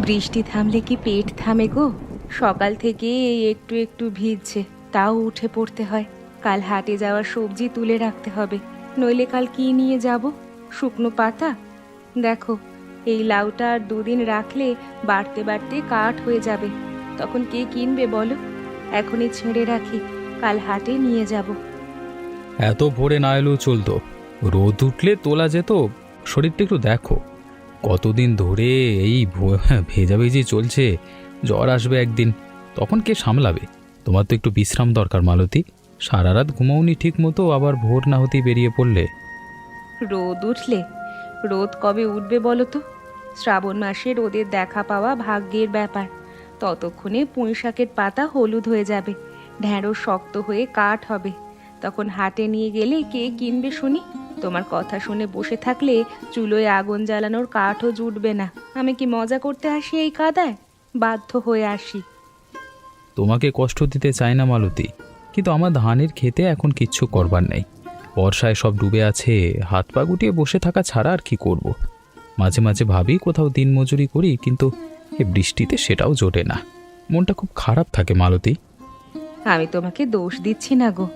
বৃষ্টি থামলে কি পেট থামে গো? সকাল থেকে এই একটু একটু ভিজছে, তাও উঠে পড়তে হয়। কাল হাটে যাওয়ার সবজি তুলে রাখতে হবে, নইলে কাল কি নিয়ে যাব? শুকনো পাতা? দেখো, এই লাউটা আর দুদিন রাখলে বাড়তে বাড়তে কাঠ হয়ে যাবে। তখন কে কিনবে বলো? এখনই ছেড়ে রাখি, কাল হাটে নিয়ে যাব। এত ভোরে না এলেও চলতো, রোদ উঠলে তোলা যেত। শরীরটা একটু দেখো, কতদিন ধরে এই ভেজাভেজি চলছে। জ্বর আসবে একদিন, তখন কে সামলাবে? তোমার তো একটু বিশ্রাম দরকার মালতী। সারা রাত ঘুমাওনি ঠিক মতো, আবার ভোর না হতেই বেরিয়ে পড়লে। রোদ উঠলে? রোদ কবে উঠবে বলো তো? শ্রাবণ মাসে রোদের দেখা পাওয়া ভাগ্যের ব্যাপার। ততক্ষণে পুঁইশাকের পাতা হলুদ হয়ে যাবে, ঢেঁড়স শক্ত হয়ে কাঠ হবে। তখন হাটে নিয়ে গেলে কে কিনবে শুনি? তোমার কথা শুনে বসে থাকলে চুলোয় আগুন জ্বালানোর কাঠও জুটবে না। আমি কি মজা করতে আসি এই কাদায়? বাধ্য হয়ে আসি। তোমাকে কষ্ট দিতে চাই না মালতী, কিন্তু আমার ধানের খেতে এখন কিচ্ছু করবার নেই। বর্ষায় সব ডুবে আছে, হাত পা গুটিয়ে বসে থাকা ছাড়া আর কি করব। মাঝে মাঝে ভাবি কোথাও দিনমজুরি করি, কিন্তু এ বৃষ্টিতে সেটাও জোটে না। মনটা খুব খারাপ থাকে মালতী। আমি তোমাকে দোষ দিচ্ছি না গো,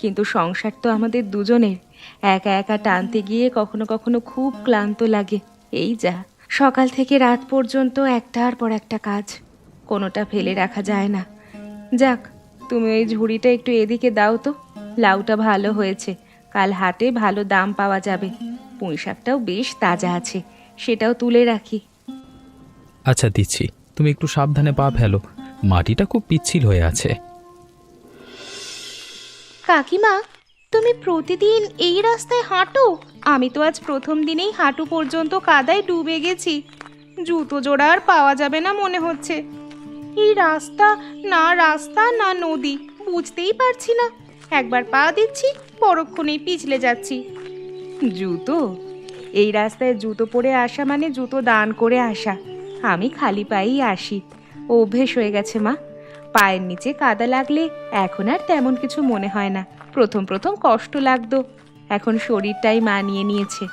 কিন্তু সংসার তো আমাদের দুজনের। একা একা টানতে গিয়ে কখনো কখনো খুব ক্লান্ত লাগে। এই যা, সকাল থেকে রাত পর্যন্ত একটার পর একটা কাজ, কোনোটা ফেলে রাখা যায় না। যাক, তুমি ওই ঝুড়িটা একটু এদিকে দাও তো। লাউটা ভালো হয়েছে, কাল হাটে ভালো দাম পাওয়া যাবে। পুঁইশাকটাও বেশ তাজা আছে, সেটাও তুলে রাখি। আচ্ছা দিচ্ছি, তুমি একটু সাবধানে পা ফেলো, মাটিটা খুব পিচ্ছিল হয়ে আছে। কাকিমা, তুমি প্রতিদিন এই রাস্তায় হাঁটো? আমি তো আজ প্রথম দিনেই হাঁটু পর্যন্ত কাদায় ডুবে গেছি। জুতো জোড়া আর পাওয়া যাবে না মনে হচ্ছে। এই রাস্তা, না রাস্তা না নদী, বুঝতেই পারছি না। একবার পা দিচ্ছি, পরক্ষণেই পিছলে যাচ্ছি। জুতো? এই রাস্তায় জুতো পরে আসা মানে জুতো দান করে আসা। আমি খালি পায়েই আসি, অভ্যেস হয়ে গেছে মা। পায়ের নিচে কাদা লাগলে এখন আর তেমন কিছু মনে হয় না। প্রথম প্রথম কষ্ট লাগতো, এখন শরীরটাই মানিয়ে নিয়েছে।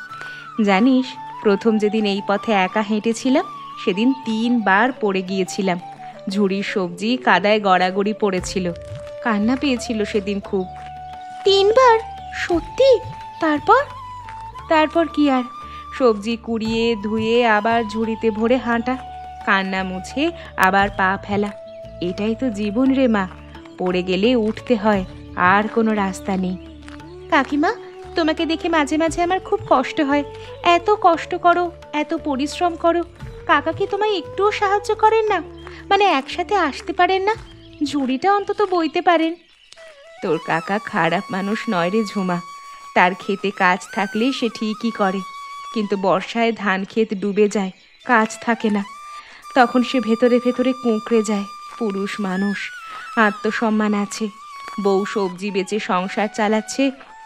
জানিস, প্রথম যেদিন এই পথে একা হেঁটেছিলাম, সেদিন 3বার পড়ে গিয়েছিলাম। ঝুড়ির সবজি কাদায় গড়াগড়ি পড়েছিল, কান্না পেয়েছিল সেদিন খুব। 3বার? সত্যি? তারপর? তারপর কি আর, সবজি কুড়িয়ে ধুয়ে আবার ঝুড়িতে ভরে হাঁটা, কান্না মুছে আবার পা ফেলা। এটাই তো জীবন রে মা, পড়ে গেলে উঠতে হয়, আর কোনো রাস্তা নেই। কাকিমা, তোমাকে দেখে মাঝে মাঝে আমার খুব কষ্ট হয়। এত কষ্ট করো, এত পরিশ্রম করো, কাকা কি তোমায় একটুও সাহায্য করেন না? মানে একসাথে আসতে পারেন না? ঝুড়িটা অন্তত বইতে পারেন। তোর কাকা খারাপ মানুষ নয় রে ঝুমা, তার খেতে কাজ থাকলে সে ঠিকই করে। কিন্তু বর্ষায় ধান ক্ষেত ডুবে যায়, কাজ থাকে না, তখন সে ভেতরে ভেতরে কুঁকড়ে যায়। পুরুষ মানুষ, আত্মসম্মান আছে, বউ সবজি বেচে সংসার চালাচ্ছে,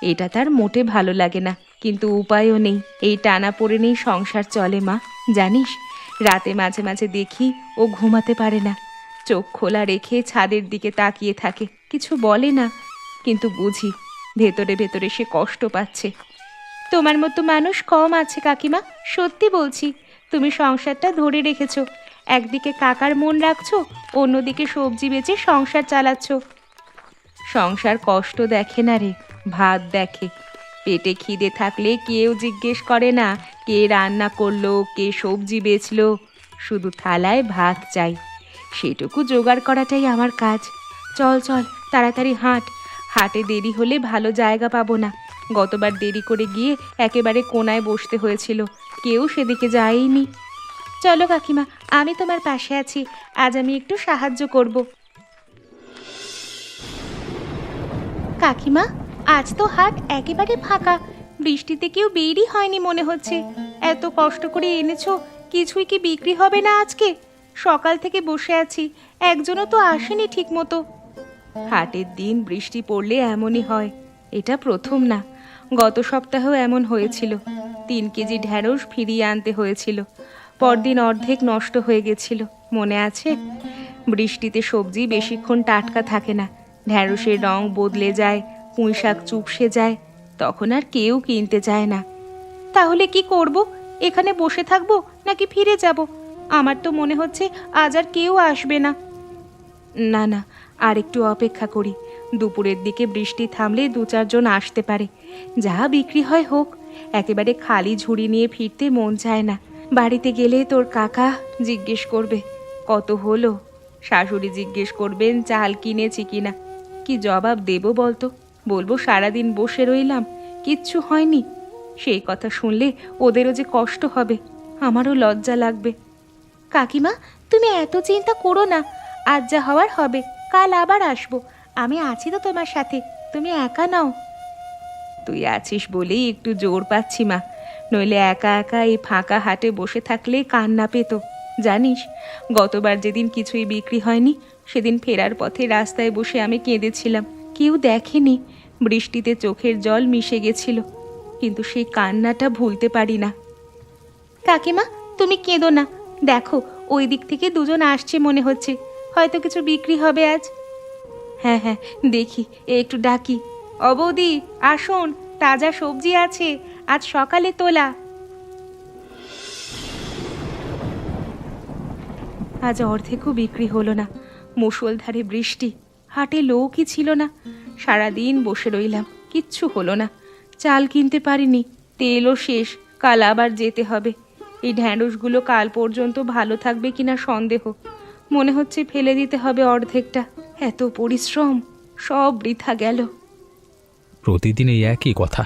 এটা তার মোটে ভালো লাগে না। কিন্তু উপায়ও নেই, এই টানা পড়ে নেই সংসার চলে মা। জানিস, রাতে মাঝে মাঝে দেখি ও ঘুমাতে পারে না, চোখ খোলা রেখে ছাদের দিকে তাকিয়ে থাকে, কিছু বলে না, কিন্তু বুঝি ভেতরে ভেতরে সে কষ্ট পাচ্ছে। তোমার মতো মানুষ কম আছে কাকিমা, সত্যি বলছি। তুমি সংসারটা ধরে রেখেছো, একদিকে কাকার মন রাখছো, অন্যদিকে সবজি বেচে সংসার চালাচ্ছ। সংসার কষ্ট দেখে না রে, ভাত দেখে। পেটে খিদে থাকলে কেউ জিজ্ঞেস করে না কে রান্না করলো, কে সবজি বেচলো, শুধু থালায় ভাত চাই। সেটুকু জোগাড় করাটাই আমার কাজ। চল চল, তাড়াতাড়ি হাঁট, হাটে দেরি হলে ভালো জায়গা পাবো না। গতবার দেরি করে গিয়ে একেবারে কোনায় বসতে হয়েছিল, কেউ সেদিকে যায়নি। চলো কাকিমা, আমি তোমার পাশে আছি, আজ আমি একটু সাহায্য করব। কাকিমা, আজ তো হাট একেবারে ফাঁকা, বৃষ্টিতে কেউ বেরই হয়নি মনে হচ্ছে। এত কষ্ট করে এনেছো, কিছুই কি বিক্রি হবে না আজকে? সকাল থেকে বসে আছি, একজনও তো আসেনি ঠিক মতো। হাটের দিন বৃষ্টি পড়লে এমনই হয়, এটা প্রথম না। গত সপ্তাহেও এমন হয়েছিল, 3 কেজি ঢ্যাঁড়স ফিরিয়ে আনতে হয়েছিল, পরদিন অর্ধেক নষ্ট হয়ে গেছিল, মনে আছে? বৃষ্টিতে সবজি বেশিক্ষণ টাটকা থাকে না, ঢ্যাঁড়সের রং বদলে যায়, পুঁইশাক চুপসে যায়, তখন আর কেউ কিনতে চায় না। তাহলে কি করব? এখানে বসে থাকবো নাকি ফিরে যাব? আমার তো মনে হচ্ছে আজ আর কেউ আসবে না। না না, আর একটু অপেক্ষা করি। দুপুরের দিকে বৃষ্টি থামলে 2-4 জন আসতে পারে। যা বিক্রি হয় হোক, একেবারে খালি ঝুড়ি নিয়ে ফিরতে মন চায় না। বাড়িতে গেলে তোর কাকা জিজ্ঞেস করবে কত হলো, শাশুড়ি জিজ্ঞেস করবেন চাল কিনেছি কিনা। কি জবাব দেব বলতো? বলবো সারাদিন বসে রইলাম, কিচ্ছু হয়নি। সেই কথা শুনলে ওদেরও যে কষ্ট হবে, আমারও লজ্জা লাগবে। কাকিমা, তুমি এত চিন্তা করো না, আজ যা হওয়ার হবে, কাল আবার আসবো। আমি আছি তো তোমার সাথে, তুমি একা নাও। তুই আছিস বলেই একটু জোর পাচ্ছি মা, নইলে একা একা এই ফাঁকা হাটে বসে থাকলে কান্না পেত। জানিস, গতবার যেদিন কিছুই বিক্রি হয়নি, সেদিন ফেরার পথে রাস্তায় বসে আমি কেঁদেছিলাম। কেউ দেখেনি, বৃষ্টিতে চোখের জল মিশে গেছিল, কিন্তু সেই কান্নাটা ভুলতে পারি না। কাকিমা, তুমি কেঁদো না, দেখো ওই দিক থেকে 2 জন আসছে মনে হচ্ছে, হয়তো কিছু বিক্রি হবে আজ। হ্যাঁ হ্যাঁ, দেখি একটু ডাকি। ও বৌদি, আসুন, তাজা সবজি আছে, আজ সকালে তোলা। আজ অর্ধেকও বিক্রি হলো না, মুষলধারে বৃষ্টি, হাটে লোকই ছিল না। সারাদিন বসে রইলাম, কিচ্ছু হলো না। চাল কিনতে পারিনি, তেলও শেষ, কাল আবার যেতে হবে। এই ঢ্যাঁড়সগুলো কাল পর্যন্ত ভালো থাকবে কিনা সন্দেহ। মনে হচ্ছে ফেলে দিতে হবে অর্ধেকটা। এত পরিশ্রম সব বৃথা গেল। প্রতিদিন এই একই কথা,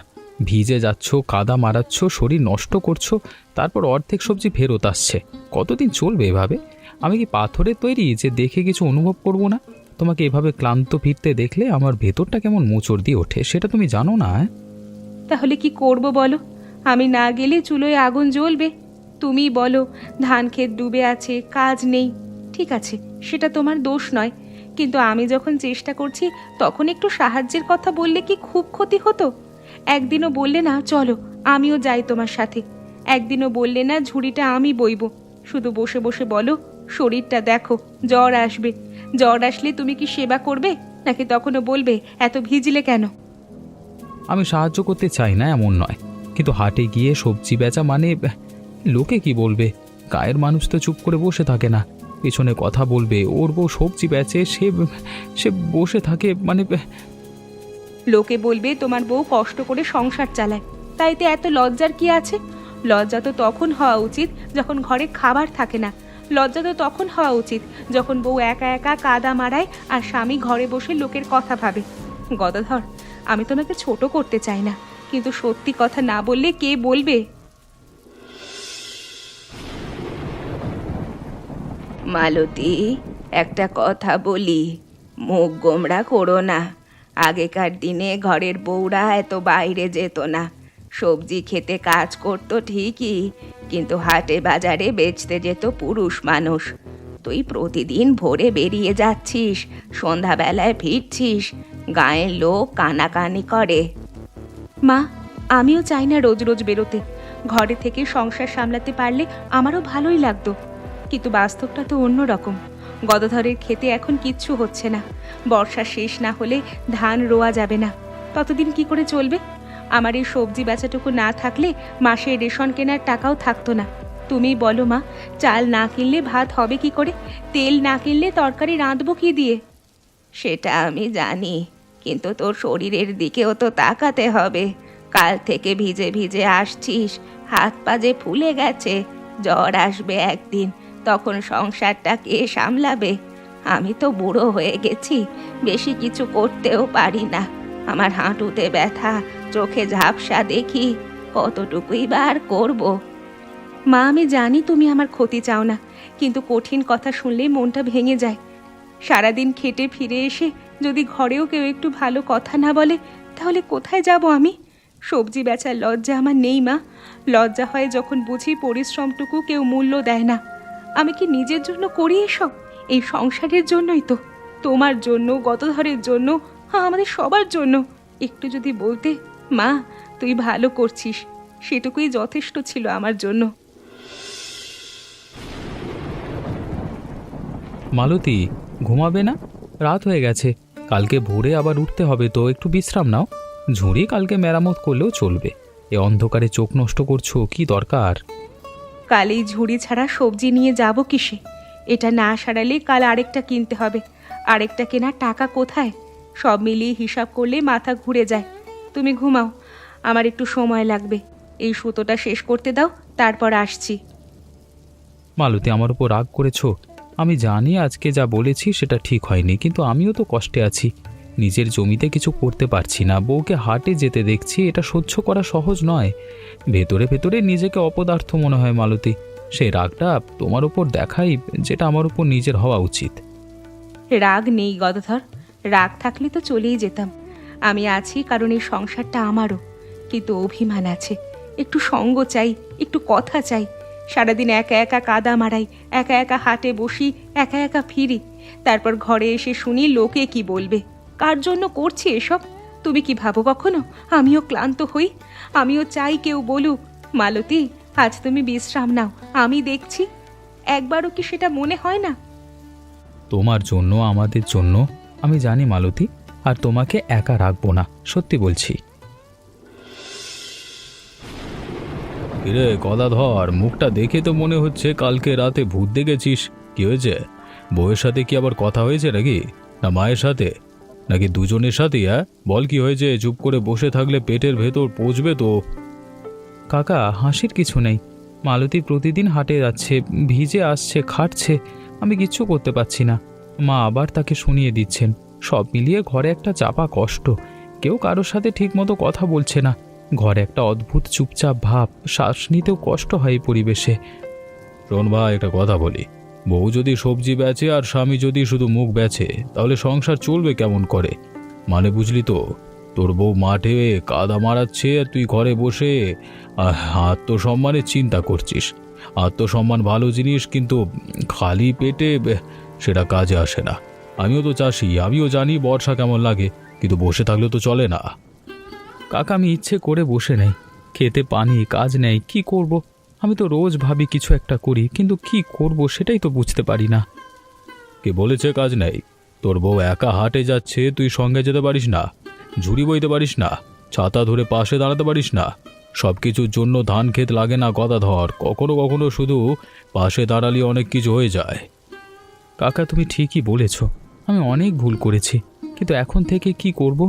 ভিজে যাচ্ছ, কাদা মারাচ্ছ, শরীর নষ্ট করছো, তারপর অর্ধেক সবজি ফেরত আসছে। কতদিন চলবে এভাবে? আমি কি পাথরের তৈরি যে দেখে কিছু অনুভব করব না? তোমাকে এভাবে ক্লান্ত ফিরতে দেখলে আমার ভেতরটা কেমন মোচড় দিয়ে ওঠে, সেটা তুমি জানো না? তাহলে কি করব বলো? আমি না গেলে চুলোয় আগুন জ্বলবে। তুমি বলো ধান ক্ষেত ডুবে আছে, কাজ নেই, ঠিক আছে, সেটা তোমার দোষ নয়, কিন্তু আমি যখন চেষ্টা করছি তখন একটু সাহায্যের কথা বললে কি খুব ক্ষতি হতো? একদিনও বললে না চলো আমিও যাই তোমার সাথে, একদিনও বললে না ঝুড়িটা আমি বইবো। শুধু বসে বসে বলো শরীরটা দেখো, জ্বর আসবে। জ্বর আসলে তুমি কি সেবা করবে, নাকি তখনও বলবে এত ভিজলে কেন? আমি সাহায্য করতে চাই না এমন নয়, কিন্তু হাটে গিয়ে সবজি বেচা মানে লোকে কি বলবে? গায়ের মানুষ তো চুপ করে বসে থাকে না, পেছনে কথা বলবে। ওর বউ সবজি বেচে, সে সে বসে থাকে, মানে লোকে বলবে তোমার বউ কষ্ট করে সংসার চালায়, তাইতে এত লজ্জার কি আছে? লজ্জা তো তখন হওয়া উচিত যখন ঘরে খাবার থাকে না। লজ্জা তো তখন হওয়া উচিত যখন বউ একা একা কাদা মারায় আর স্বামী ঘরে বসে লোকের কথা ভাবে। গদাধর, আমি তোমাকে ছোট করতে চাই না, কিন্তু সত্যি কথা না বললে কে বলবে? মালতী, একটা কথা বলি, মুখ গোমড়া করো না। আগেকার দিনে ঘরের বউরা এত বাইরে যেত না, সবজি খেতে কাজ করতো ঠিকই, কিন্তু হাটে বাজারে বেচতে যেত পুরুষ মানুষ। তুই প্রতিদিন ভোরে বেরিয়ে যাচ্ছিস, সন্ধ্যাবেলায় ফিরছিস, গায়ের লোক কানাকানি করে। মা, আমিও চাই না রোজ রোজ বেরোতে, ঘরে থেকে সংসার সামলাতে পারলে আমারও ভালোই লাগতো, কিন্তু বাস্তবটা তো অন্যরকম। গদাধরের খেতে এখন কিচ্ছু হচ্ছে না, বর্ষা শেষ না হলে ধান রোয়া যাবে না, ততদিন কি করে চলবে? আমার এই সবজি বেচাটুকু না থাকলে মাসে রেশন কেনার টাকাও থাকতো না। তুমি বলো মা, চাল না কিনলে ভাত হবে কি করে? তেল না কিনলে তরকারি রাঁধবো কি দিয়ে? সেটা আমি জানি, কিন্তু তোর শরীরের দিকেও তো তাকাতে হবে। কাল থেকে ভিজে ভিজে আসছিস, হাত পা যে ফুলে গেছে, জ্বর আসবে একদিন, তখন সংসারটা কে সামলাবে? আমি তো বুড়ো হয়ে গেছি, বেশি কিছু করতেও পারি না। আমার হাঁটুতে ব্যথা, চোখে ঝাপসা দেখি, কতটুকুই বা আর করবো? মা, আমি জানি তুমি আমার ক্ষতি চাও না, কিন্তু কঠিন কথা শুনলে মনটা ভেঙে যায়। সারাদিন খেটে ফিরে এসে যদি ঘরেও কেউ একটু ভালো কথা না বলে, তাহলে কোথায় যাব আমি? সবজি বেচার লজ্জা আমার নেই মা, লজ্জা হয় যখন বুঝি পরিশ্রমটুকু কেউ মূল্য দেয় না। আমি কি নিজের জন্য করি এসব? এই সংসারের জন্যই তো, তোমার জন্য, গতধরের জন্য, আমাদের সবার জন্য। একটু যদি বলতে মা তুই ভালো করছিস, সেটুকুই যথেষ্ট ছিল আমার জন্য। মালতী, ঘুমাবে না? রাত হয়ে গেছে, কালকে ভোরে আবার উঠতে হবে তো, একটু বিশ্রাম নাও। ঝুড়ি কালকে মেরামত করলেও চলবে, এ অন্ধকারে চোখ নষ্ট করছো, কি দরকার? কাল এই ঝুড়ি ছাড়া সবজি নিয়ে যাব কিসে? এটা না সারালে কাল আরেকটা কিনতে হবে। আরেকটা কেনার টাকা কোথায়? সব মিলিয়ে হিসাব করলে মাথা ঘুরে যায়। তুমি ঘুমাও, আমার একটু সময় লাগবে। এই সুতোটা শেষ করতে দাও, তারপর আসছি। মালতী, আমার উপর রাগ করেছো? আমি জানি আজকে যা বলেছি সেটা ঠিক হয়নি, কিন্তু আমিও তো কষ্টে আছি। নিজের জমিতে কিছু করতে পারছি না, বউকে হাটে যেতে দেখছি, এটা সহ্য করা সহজ নয়। ভেতরে ভেতরে নিজেকে অপদার্থ মনে হয় মালতী। সেই রাগটা তোমার উপর দেখাই, যেটা আমার উপর নিজের হওয়া উচিত। রাগ নেই গদাধর, রাগ থাকলে তো চলেই যেতাম। আমি আছি কারণ এই সংসারটা আমারও, কিন্তু অভিমান আছে। একটু সঙ্গ চাই, একটু কথা চাই। সারাদিন একা একা কাদা মারাই, একা একা হাটে বসি, একা একা ফিরি। তারপর ঘরে এসে শুনি লোকে কি বলবে। কার জন্য করছি এসব? তুমি কি ভাবো কখনো আমিও ক্লান্ত হই? আমিও চাই কেউ বলুক, মালতী আজ তুমি বিশ্রাম নাও, আমি দেখছি। একবারও কি সেটা মনে হয় না? তোমার জন্য, আমাদের জন্য। আমি জানি মালতী, আর তোমাকে একা রাখবো না, সত্যি বলছি। কিরে গদাধর, মুখটা দেখে তো মনে হচ্ছে কালকে রাতে ভূত দেখেছিস। কি হয়েছে? বউয়ের সাথে কি আবার কথা হয়েছে নাকি? না মায়ের সাথে, নাকি দুজনের সাথেই? হ্যাঁ বল, কি হয়েছে? চুপ করে বসে থাকলে পেটের ভেতর পচবে তো। কাকা, হাসির কিছু নেই। মালতী প্রতিদিন হাটে যাচ্ছে, ভিজে আসছে, খাটছে, আমি কিচ্ছু করতে পারছি না। মা আবার তাকে শুনিয়ে দিচ্ছেন। সব মিলিয়ে ঘরে একটা চাপা কষ্ট। কেউ কারোর সাথে ঠিকমতো কথা বলছে না। ঘরে একটা অদ্ভুত চুপচাপ ভাব, শ্বাস নিতেও কষ্ট হয় এই পরিবেশে। শোন ভাই, একটা কথা বলি। বউ যদি সবজি বেচে আর স্বামী যদি শুধু মুখ বেচে, তাহলে সংসার চলবে কেমন করে? মানে বুঝলি তো? তোর বউ মাঠে কাদা মারাচ্ছে আর তুই ঘরে বসে আত্মসম্মানের চিন্তা করছিস। আত্মসম্মান ভালো জিনিস, কিন্তু খালি পেটে সেটা কাজে আসে না। আমিও তো চাষি, আমিও জানি বর্ষা কেমন লাগে, কিন্তু বসে থাকলে তো চলে না। কাকা, আমি ইচ্ছে করে বসে নেই। খেতে পানি, কাজ নেই, কি করব? আমি তো রোজ ভাবি কিছু একটা করি, কিন্তু কি করব সেটাই তো বুঝতে পারি না। কে বলেছে কাজ নেই? তোর বউ একা হাটে যাচ্ছে, তুই সঙ্গে যেতে পারিস না? ঝুড়ি বইতে পারিস না? ছাতা ধরে পাশে দাঁড়াতে পারিস না? সব কিছুর জন্য ধান ক্ষেত লাগে না গদাধর, কখনো কখনো শুধু পাশে দাঁড়ালে অনেক কিছু হয়ে যায়। কাকা, তুমি ঠিকই বলেছ, আমি অনেক ভুল করেছি, কিন্তু এখন থেকে কি করব?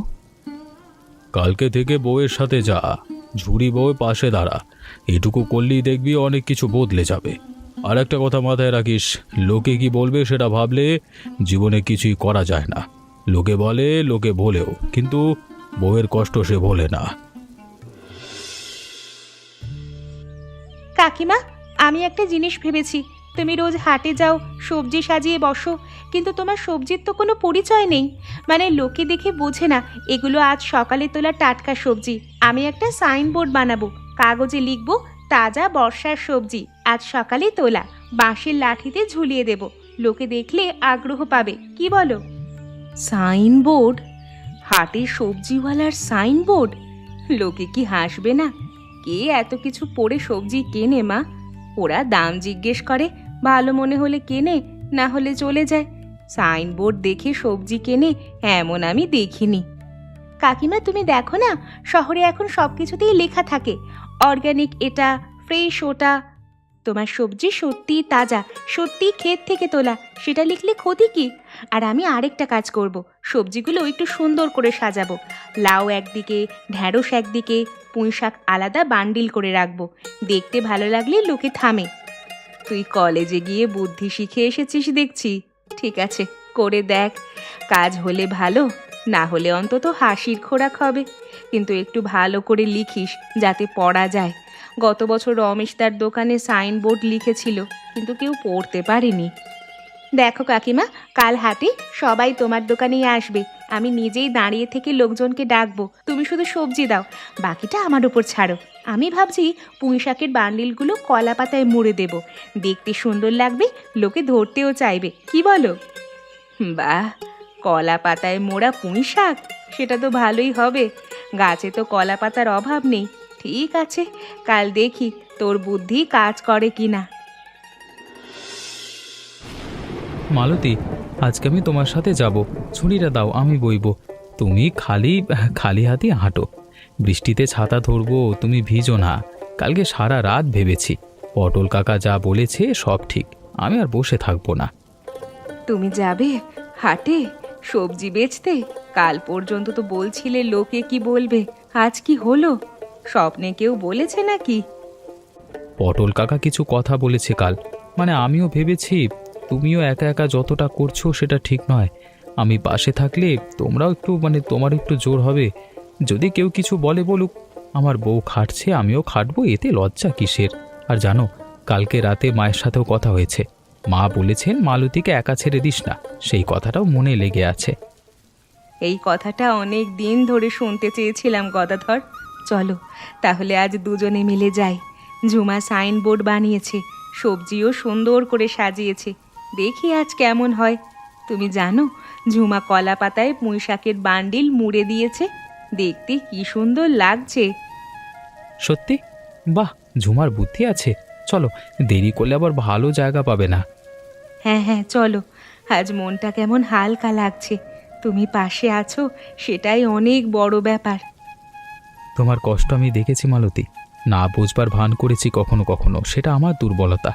কালকে থেকে বউয়ের সাথে যা, ঝুড়ি বউয়ের পাশে দাঁড়া। এটুকু করলেই দেখবি অনেক কিছু বদলে যাবে। আর একটা কথা মাথায় রাখিস, লোকে কি বলবে সেটা ভাবলে জীবনে কিছুই করা যায় না। লোকে বলে, লোকে বলেও, কিন্তু বউয়ের কষ্ট সে ভোলে না। কাকিমা, আমি একটা জিনিস ভেবেছি। তুমি রোজ হাটে যাও, সবজি সাজিয়ে বসো, কিন্তু তোমার সবজির তো কোনো পরিচয় নেই। মানে লোকে দেখে বোঝে না এগুলো আজ সকালে তোলা টাটকা সবজি। আমি একটা সাইনবোর্ড বানাবো, কাগজে লিখবো তাজা বর্ষার সবজি, আজ সকালে তোলা, বাঁশের লাঠিতে ঝুলিয়ে দেব। লোকে দেখলে আগ্রহ পাবে, কি বলো? সাইনবোর্ড? হাটের সবজিওয়ালার সাইনবোর্ড? লোকে কি হাসবে না? কে এত কিছু পড়ে সবজি কেনে মা? ওরা দাম জিজ্ঞেস করে, ভালো মনে হলে কেনে, না হলে চলে যায়। সাইনবোর্ড দেখে সবজি কেনে এমন আমি দেখিনি। কাকিমা, তুমি দেখো না, শহরে এখন সব কিছুতেই লেখা থাকে, অর্গানিক এটা, ফ্রেশ ওটা। তোমার সবজি সত্যিই তাজা, সত্যিই ক্ষেত থেকে তোলা, সেটা লিখলে ক্ষতি কি? আর আমি আরেকটা কাজ করব, সবজিগুলো একটু সুন্দর করে সাজাবো। লাউ একদিকে, ঢ্যাঁড়স একদিকে, পুঁইশাক আলাদা বান্ডিল করে রাখবো। দেখতে ভালো লাগলে লোকে থামে। তুই কলেজে গিয়ে বুদ্ধি শিখে এসেছিস দেখছি। ঠিক আছে, করে দেখ। কাজ হলে ভালো, না হলে অন্তত হাসির খোরাক হবে। কিন্তু একটু ভালো করে লিখিস, যাতে পড়া যায়। গত বছর রমেশ তার দোকানে সাইনবোর্ড লিখেছিল, কিন্তু কেউ পড়তে পারেনি। দেখো কাকিমা, কাল হাটে সবাই তোমার দোকানেই আসবে। আমি নিজেই দাঁড়িয়ে থেকে লোকজনকে ডাকবো। তুমি শুধু সবজি দাও, বাকিটা আমার উপর ছাড়ো। আমি ভাবছি পুঁইশাকের বান্ডিলগুলো কলা পাতায় মুড়ে দেব। দেখতে সুন্দর লাগবে, লোকে ধরতেও চাইবে, কি বলো? বাহ, কলা পাতায় মোড়া পুঁইশাক, সেটা তো ভালোই হবে। গাছে তো কলা পাতার অভাব নেই। ঠিক আছে, কাল দেখি তোর বুদ্ধি কাজ করে কিনা। মালতী, আজকে আমি তোমার সাথে যাব। ছুরিটা দাও, আমি বইব। তুমি খালি খালি হাতে হাঁটো। বৃষ্টিতে ছাতা ধরবো, তুমি ভিজো না। কালকে সারা রাত ভেবেছি, পটল কাকা যা বলেছে সব ঠিক, আমি আর বসে থাকবো না। তুমি যাবে হাটে সবজি বেচতে? কাল পর্যন্ত তো বলছিলে লোকে কি বলবে, আজ কি হলো? স্বপ্নে কেউ বলেছে নাকি? পটল কাকা কিছু কথা বলেছে কাল, মানে আমিও ভেবেছি তুমিও একা একা যতটা করছো সেটা ঠিক নয়। আমি পাশে থাকলে তোমরাও একটু তোমার একটু জোর হবে। যদি কেউ কিছু বলে বলুক, আমার বউ খাটছে আমিও খাটবো, এতে লজ্জা কিসের? আর জানো, কালকে রাতে মায়ের সাথেও কথা হয়েছে। মা বলেছেন মালতীকে একা ছেড়ে দিস না, সেই কথাটাও মনে লেগে আছে। এই কথাটা অনেক দিন ধরে শুনতে চেয়েছিলাম গদাধর। চলো তাহলে আজ দুজনে মিলে যাই। ঝুমা সাইনবোর্ড বানিয়েছে, সবজিও সুন্দর করে সাজিয়েছে, দেখি আজ কেমন হয়। তুমি জানো ঝুমা কলা পাতায় পুঁই শাকের বান্ডিল মুড়ে দিয়েছে, দেখতে কি সুন্দর লাগছে। সত্যি? বাহ, ঝুমার বুদ্ধি আছে। চলো, দেরি করলে আবার ভালো জায়গা পাবে না। হ্যাঁ হ্যাঁ চলো, আজ মনটা কেমন হালকা লাগছে। তুমি পাশে আছো, সেটাই অনেক বড় ব্যাপার। তোমার কষ্ট আমি দেখেছি মালতী, না বুঝবার ভান করেছি কখনো কখনো, সেটা আমার দুর্বলতা।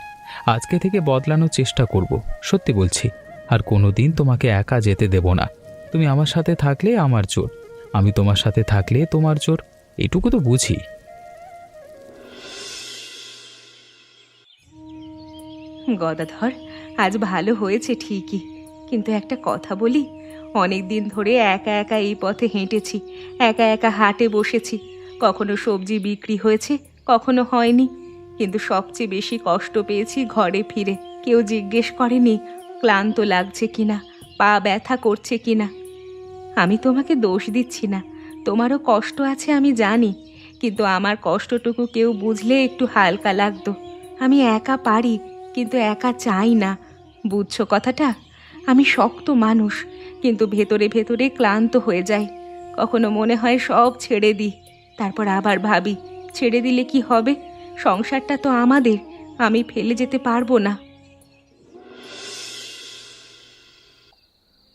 আজকে থেকে বদলানোর চেষ্টা করব, সত্যি বলছি। আর কোনো দিন তোমাকে একা যেতে দেব না। তুমি আমার সাথে থাকলে আমার জোর, আমি তোমার সাথে থাকলে তোমার জোর, এটুকু তো বুঝি। গদাধর, আজ ভালো হয়েছে ঠিকই, কিন্তু একটা কথা বলি। অনেক দিন ধরে একা একা এই পথে হেঁটেছি, একা একা হাটে বসেছি। কখনো সবজি বিক্রি হয়েছে, কখনো হয়নি, কিন্তু সবচেয়ে বেশি কষ্ট পেয়েছি ঘরে ফিরে। কেউ জিজ্ঞেস করেনি ক্লান্ত লাগছে কিনা, পা ব্যথা করছে কিনা। আমি তোমাকে দোষ দিচ্ছি না, তোমারও কষ্ট আছে আমি জানি, কিন্তু আমার কষ্টটুকু কেউ বুঝলে একটু হালকা লাগতো। আমি একা পারি, কিন্তু একা চাই না, বুঝছো কথাটা? আমি শক্ত মানুষ, কিন্তু ভেতরে ভেতরে ক্লান্ত হয়ে যাই। কখনো মনে হয় সব ছেড়ে দিই, তারপর আবার ভাবি ছেড়ে দিলে কি হবে? সংসারটা তো আমাদের, আমি ফেলে যেতে পারবো না।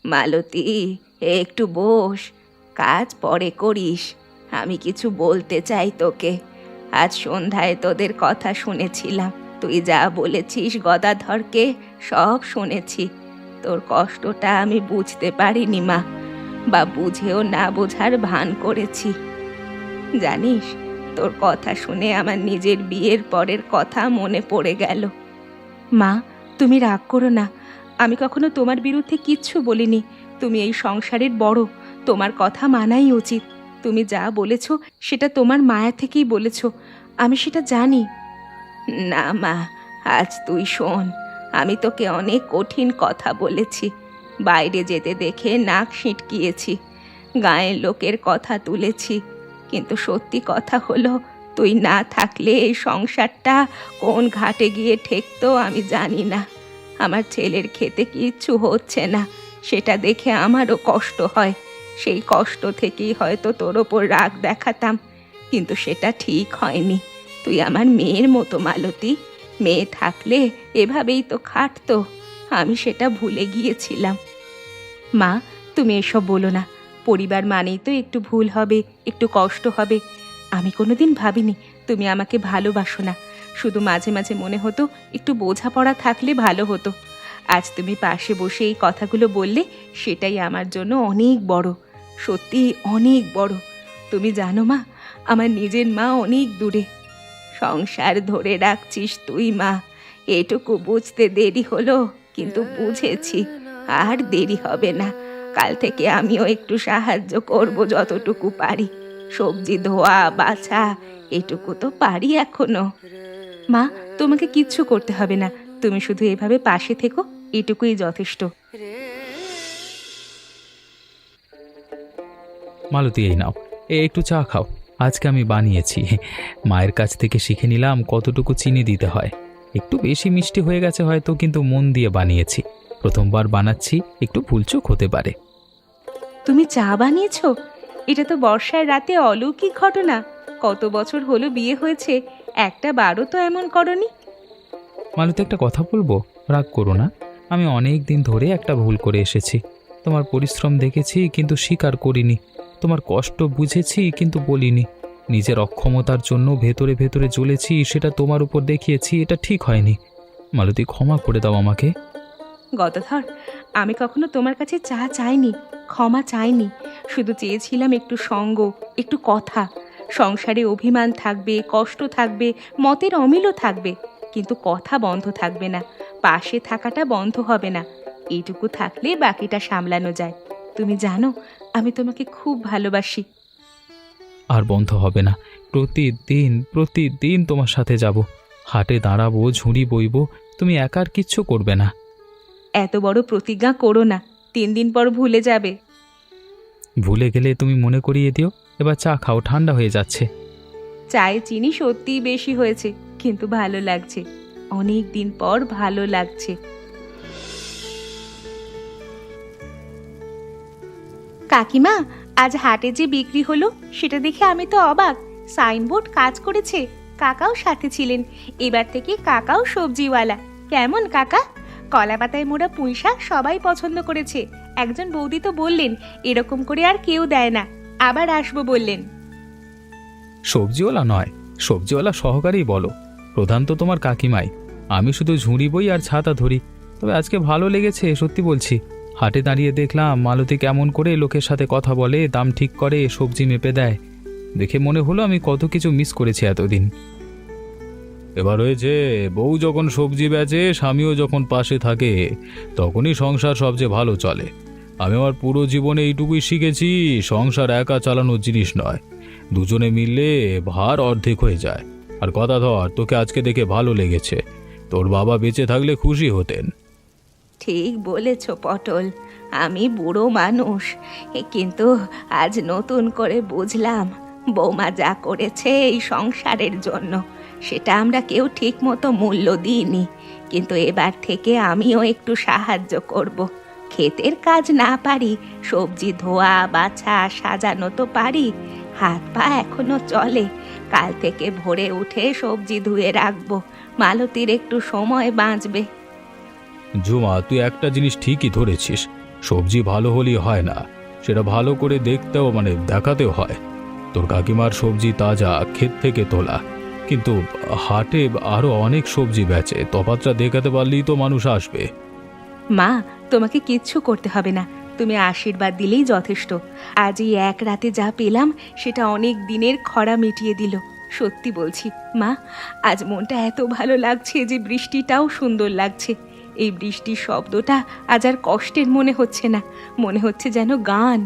মালতী, একটু বস, কাজ পরে করিস। আমি কিছু বলতে চাই তোকে। আজ সন্ধ্যায় তোদের কথা শুনেছিলাম, তুই যা বলেছিস গদাধরকে সব শুনেছি। তোর কষ্টটা আমি বুঝতে পারিনি মা, বা বুঝেও না বোঝার ভান করেছি। জানিস, তোর কথা শুনে আমার নিজের বিয়ের পরের কথা মনে পড়ে গেল। মা, তুমি রাগ করো না, আমি কখনো তোমার বিরুদ্ধে কিচ্ছু বলিনি। তুমি এই সংসারের বড়, তোমার কথা মানাই উচিত। তুমি যা বলেছ সেটা তোমার মায়া থেকেই বলেছ, আমি সেটা জানি। না মা, আজ তুই শোন, আমি তোকে অনেক কঠিন কথা বলেছি, বাইরে যেতে দেখে নাক সিঁটকিয়েছি, গায়ের লোকের কথা তুলেছি, কিন্তু সত্যি কথা হলো তুই না থাকলে এই সংসারটা কোন ঘাটে গিয়ে ঠেকতো আমি জানি না। আমার ছেলের খেতে কিচ্ছু হচ্ছে না, সেটা দেখে আমারও কষ্ট হয়। সেই কষ্ট থেকেই হয়তো তোর ওপর রাগ দেখাতাম, কিন্তু সেটা ঠিক হয়নি। তুই আমার মেয়ের মতো মালতী, মেয়ে থাকলে এভাবেই তো খাটতো, আমি সেটা ভুলে গিয়েছিলাম। মা, তুমি এসব বলো না, পরিবার মানেই তো একটু ভুল হবে, একটু কষ্ট হবে। আমি কোনোদিন ভাবিনি তুমি আমাকে ভালোবাসো না, শুধু মাঝে মাঝে মনে হতো একটু বোঝাপড়া থাকলে ভালো হতো। আজ তুমি পাশে বসে এই কথাগুলো বললে, সেটাই আমার জন্য অনেক বড়, সত্যি অনেক বড়। তুমি জানো মা, আমার নিজের মা অনেক দূরে, সংসার ধরে রাখছিস তুই মা, এটুকু বুঝতে দেরি হলো, কিন্তু বুঝেছি, আর দেরি হবে না। কাল থেকে আমিও একটু সাহায্য করব যতটুকু পারি, সবজি ধোয়া বাছা এটুকু তো পারি এখনো। মা, তোমাকে কিচ্ছু করতে হবে না, তুমি শুধু এভাবে পাশে থেকো, এটুকুই যথেষ্ট। মালতী, এই নাও, একটু চা খাও, আজকে আমি বানিয়েছি। মায়ের কাছ থেকে শিখে নিলাম কতটুকু চিনি দিতে হয়। একটু বেশি মিষ্টি হয়ে গেছে হয়তো, কিন্তু মন দিয়ে বানিয়েছি। প্রথমবার বানাচ্ছি, একটু ভুলচুক হতে পারে। তুমি চা বানিয়েছো? এটা তো বর্ষার রাতে অলৌকিক ঘটনা। কত বছর হলো বিয়ে হয়েছে, একটা বারও তো এমন করনি। মালতী, একটা কথা বলবো, রাগ করো না। আমি অনেক দিন ধরে একটা ভুল করে এসেছি। তোমার পরিশ্রম দেখেছি কিন্তু স্বীকার করিনি, তোমার কষ্ট বুঝেছি কিন্তু বলিনি। নিজের অক্ষমতার জন্য ভেতরে ভেতরে জ্বলেছি, সেটা তোমার উপর দেখিয়েছি, এটা ঠিক হয়নি। মালতী, ক্ষমা করে দাও আমাকে। গদাধর, আমি কখনো তোমার কাছে চা চাইনি, ক্ষমা চাইনি। শুধু চেয়েছিলাম একটু সঙ্গ, একটু কথা। সংসারে অভিমান থাকবে, কষ্ট থাকবে, মতের অমিলও থাকবে, কিন্তু কথা বন্ধ থাকবে না, পাশে থাকাটা বন্ধ হবে না। এইটুকু থাকলে বাকিটা সামলানো যায়। তুমি জানো, আমি তোমাকে খুব ভালোবাসি। আর বন্ধ হবে না। প্রতিদিন প্রতিদিন তোমার সাথে যাব, হাটে দাঁড়াবো, ঝুড়ি বইব, তুমি একার কিচ্ছু করবে না। এত বড় প্রতিজ্ঞা করো না, 3 দিন পর ভুলে যাবে। ভুলে গেলে তুমি মনে করিয়ে দিও। এবার চা খাও, ঠান্ডা হয়ে যাচ্ছে। চায়ে চিনি সত্যিই বেশি হয়েছে, কিন্তু ভালো লাগছে। অনেক দিন পর ভালো লাগছে। কাকিমা, আজ হাটে যে বিক্রি হলো সেটা দেখে আমি তো অবাক। সাইনবোর্ড কাজ করেছে, কাকাও সাথে ছিলেন। এবার থেকে কাকাও সবজিওয়ালা। কেমন কাকা? কলা পাতায় মোড়া পুঁইশাক সবাই পছন্দ করেছে। একজন বৌদি তো বললেন এরকম করে আর কেউ দেয় না, আবার আসবো বললেন। সবজিওয়ালা নয়, সবজিওয়ালা সহকারী বলো। প্রধান তো তোমার কাকিমাই, আমি শুধু ঝুড়ি বই আর ছাতা ধরি। তবে আজকে ভালো লেগেছে, সত্যি বলছি। হাটে দাঁড়িয়ে দেখলাম মালতী কেমন করে লোকের সাথে কথা বলে, দাম ঠিক করে, সবজি মেপে দেয়। দেখে মনে হলো আমি কত কিছু মিস করেছি এতদিন। এবার হয়েছে, বউ যখন সবজি বেচে, স্বামীও যখন পাশে থাকে, তখনই সংসার সবচেয়ে ভালো চলে। আমি আমার পুরো জীবনে এইটুকুই শিখেছি, সংসার একা চালানোর জিনিস নয়, দুজনে মিললে ভার অর্ধেক হয়ে যায়। আর কথা ধর, তোকে আজকে দেখে ভালো লেগেছে। তোর বাবা বেঁচে থাকলে খুশি হতেন। ঠিক বলেছ পটল, আমি বুড়ো মানুষ, কিন্তু আজ নতুন করে বুঝলাম বৌমা যা করেছে এই সংসারের জন্য, সেটা আমরা কেউ ঠিক মতো মূল্য দিইনি। কিন্তু এবার থেকে আমিও একটু সাহায্য করব। ক্ষেতের কাজ না পারি, সবজি ধোয়া, বাছা, সাজানো তো পারি। হাত পা এখনো চলে। কাল থেকে ভোরে উঠে সবজি ধুয়ে রাখবো, মালতীর একটু সময় বাঁচবে। ঝুমা, তুই একটা জিনিস ঠিকই ধরেছিস, সবজি ভালো হলেই হয় না, সেটা ভালো করে দেখতেও দেখাতেও হয়। তোর কাকিমার সবজি তাজা, ক্ষেত থেকে তোলা, কিন্তু হাটে আরো অনেক সবজি বেচে, তফাৎটা দেখাতে পারলেই তো মানুষ আসবে। মা, তোমাকে কিচ্ছু করতে হবে না, তুমি আশীর্বাদ দিলেই যথেষ্ট। আজ এই এক রাতে যা পেলাম সেটা অনেক দিনের খরা মিটিয়ে দিল। সত্যি বলছি মা, আজ মনটা এত ভালো লাগছে যে বৃষ্টিটাও সুন্দর লাগছে। এই বৃষ্টির শব্দটা আজ আর কষ্টের মনে হচ্ছে না, মনে হচ্ছে যেন গান।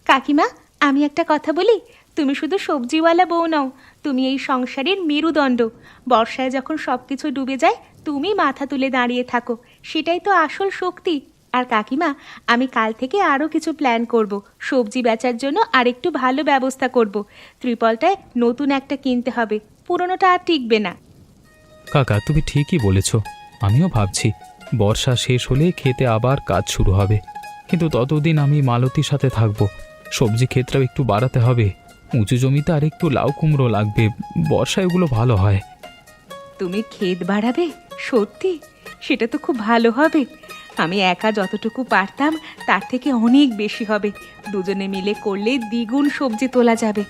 কাকিমা, আমি একটা কথা বলি, তুমি শুধু সবজিওয়ালা বউ নও, তুমি এই সংসারের মেরুদণ্ড। বর্ষায় যখন সব কিছু ডুবে যায় তুমি মাথা তুলে দাঁড়িয়ে থাকো, সেটাই তো আসল শক্তি। আর কাকিমা, আমি কাল থেকে আরও কিছু প্ল্যান করব। সবজি বেচার জন্য আরেকটু ভালো ব্যবস্থা করব। ত্রিপলটায় নতুন একটা কিনতে হবে, পুরনোটা আর টিকবে না। কাকা, তুমি ঠিকই বলেছ। আমিও ভাবছি বর্ষা শেষ হলে খেতে আবার কাজ শুরু হবে, কিন্তু ততদিন আমি মালতীর সাথে থাকবো। সবজি ক্ষেতটাও একটু বাড়াতে হবে, উঁচু জমিতে আর একটু লাউ কুমড়ো লাগবে, বর্ষায় ওগুলো ভালো হয়। তুমি ক্ষেত বাড়াবে? সত্যি? সেটা তো খুব ভালো হবে। আমি একা যতটুকু পারতাম তার থেকে অনেক বেশি হবে। দুজনে মিলে করলে দ্বিগুণ সবজি তোলা যাবে।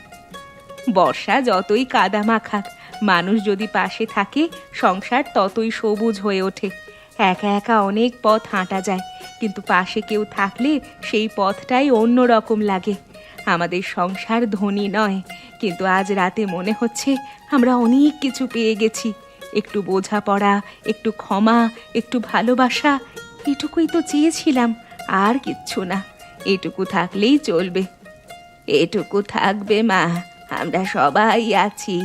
বর্ষা যতই কাদা মাখাক, মানুষ যদি পাশে থাকে সংসার ততই সবুজ হয়ে ওঠে। একা একা অনেক পথ হাঁটা যায়, কিন্তু পাশে কেউ থাকলে সেই পথটাই অন্য রকম লাগে। আমাদের সংসার ধনী নয়, কিন্তু আজ রাতে মনে হচ্ছে আমরা অনেক কিছু পেয়ে গেছি। একটু বোঝাপড়া, একটু ক্ষমা, একটু ভালোবাসা, এটুকুই তো চেয়েছিলাম, আর কিচ্ছু না। এটুকু থাকলেই চলবে। এটুকু থাকবে মা, আমরা সবাই আছি।